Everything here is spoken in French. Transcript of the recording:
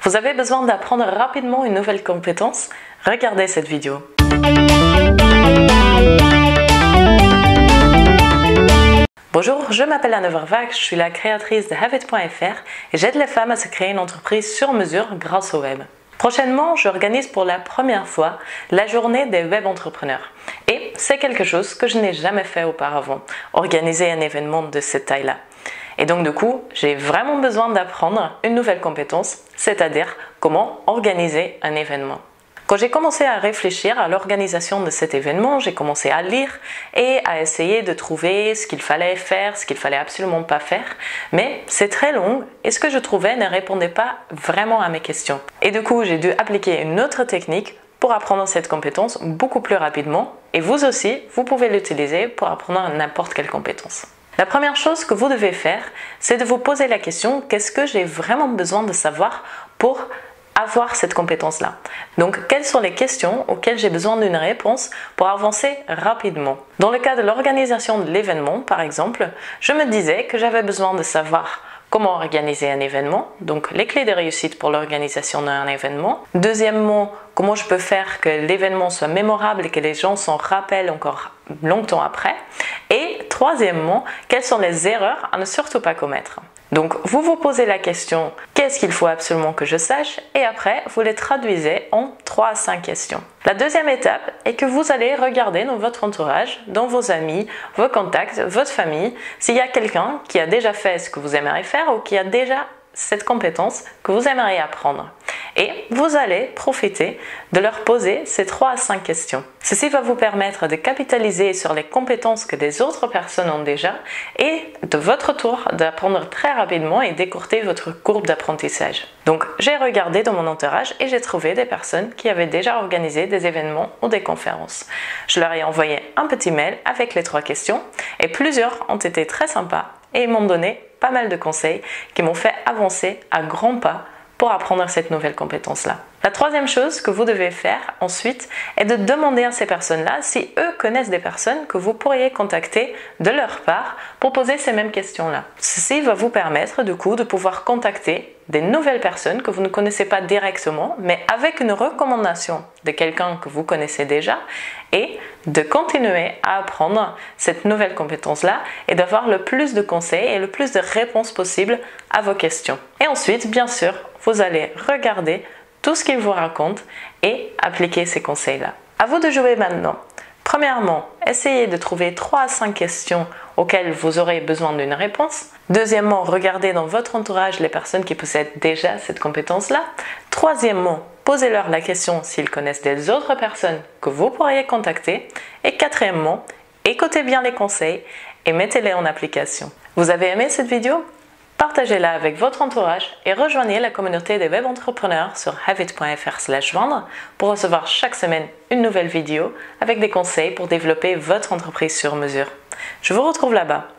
Vous avez besoin d'apprendre rapidement une nouvelle compétence? Regardez cette vidéo. Bonjour, je m'appelle Anne Vervaak, je suis la créatrice de Havit.fr et j'aide les femmes à se créer une entreprise sur mesure grâce au web. Prochainement, j'organise pour la première fois la journée des web entrepreneurs. Et c'est quelque chose que je n'ai jamais fait auparavant, organiser un événement de cette taille-là. Et donc du coup, j'ai vraiment besoin d'apprendre une nouvelle compétence, c'est-à-dire comment organiser un événement. Quand j'ai commencé à réfléchir à l'organisation de cet événement, j'ai commencé à lire et à essayer de trouver ce qu'il fallait faire, ce qu'il fallait absolument pas faire. Mais c'est très long et ce que je trouvais ne répondait pas vraiment à mes questions. Et du coup, j'ai dû appliquer une autre technique pour apprendre cette compétence beaucoup plus rapidement. Et vous aussi, vous pouvez l'utiliser pour apprendre n'importe quelle compétence. La première chose que vous devez faire, c'est de vous poser la question, qu'est-ce que j'ai vraiment besoin de savoir pour avoir cette compétence-là? Donc, quelles sont les questions auxquelles j'ai besoin d'une réponse pour avancer rapidement? Dans le cas de l'organisation de l'événement, par exemple, je me disais que j'avais besoin de savoir comment organiser un événement, donc les clés de réussite pour l'organisation d'un événement. Deuxièmement, comment je peux faire que l'événement soit mémorable et que les gens s'en rappellent encore longtemps après. Et troisièmement, quelles sont les erreurs à ne surtout pas commettre. Donc, vous vous posez la question, qu'est-ce qu'il faut absolument que je sache? Et après, vous les traduisez en 3 à 5 questions. La deuxième étape est que vous allez regarder dans votre entourage, dans vos amis, vos contacts, votre famille, s'il y a quelqu'un qui a déjà fait ce que vous aimeriez faire ou qui a déjà cette compétence que vous aimeriez apprendre. Et vous allez profiter de leur poser ces 3 à 5 questions. Ceci va vous permettre de capitaliser sur les compétences que des autres personnes ont déjà et de votre tour d'apprendre très rapidement et d'écourter votre courbe d'apprentissage. Donc j'ai regardé dans mon entourage et j'ai trouvé des personnes qui avaient déjà organisé des événements ou des conférences. Je leur ai envoyé un petit mail avec les 3 questions et plusieurs ont été très sympas et ils m'ont donné pas mal de conseils qui m'ont fait avancer à grands pas pour apprendre cette nouvelle compétence-là. La troisième chose que vous devez faire ensuite est de demander à ces personnes-là si eux connaissent des personnes que vous pourriez contacter de leur part pour poser ces mêmes questions-là. Ceci va vous permettre du coup de pouvoir contacter des nouvelles personnes que vous ne connaissez pas directement, mais avec une recommandation de quelqu'un que vous connaissez déjà et de continuer à apprendre cette nouvelle compétence-là et d'avoir le plus de conseils et le plus de réponses possibles à vos questions. Et ensuite, bien sûr, vous allez regarder tout ce qu'ils vous racontent et appliquer ces conseils-là. À vous de jouer maintenant. Premièrement, essayez de trouver 3 à 5 questions auxquelles vous aurez besoin d'une réponse. Deuxièmement, regardez dans votre entourage les personnes qui possèdent déjà cette compétence-là. Troisièmement, posez-leur la question s'ils connaissent des autres personnes que vous pourriez contacter. Et quatrièmement, écoutez bien les conseils et mettez-les en application. Vous avez aimé cette vidéo? Partagez-la avec votre entourage et rejoignez la communauté des web entrepreneurs sur havit.fr/vendre pour recevoir chaque semaine une nouvelle vidéo avec des conseils pour développer votre entreprise sur mesure. Je vous retrouve là-bas.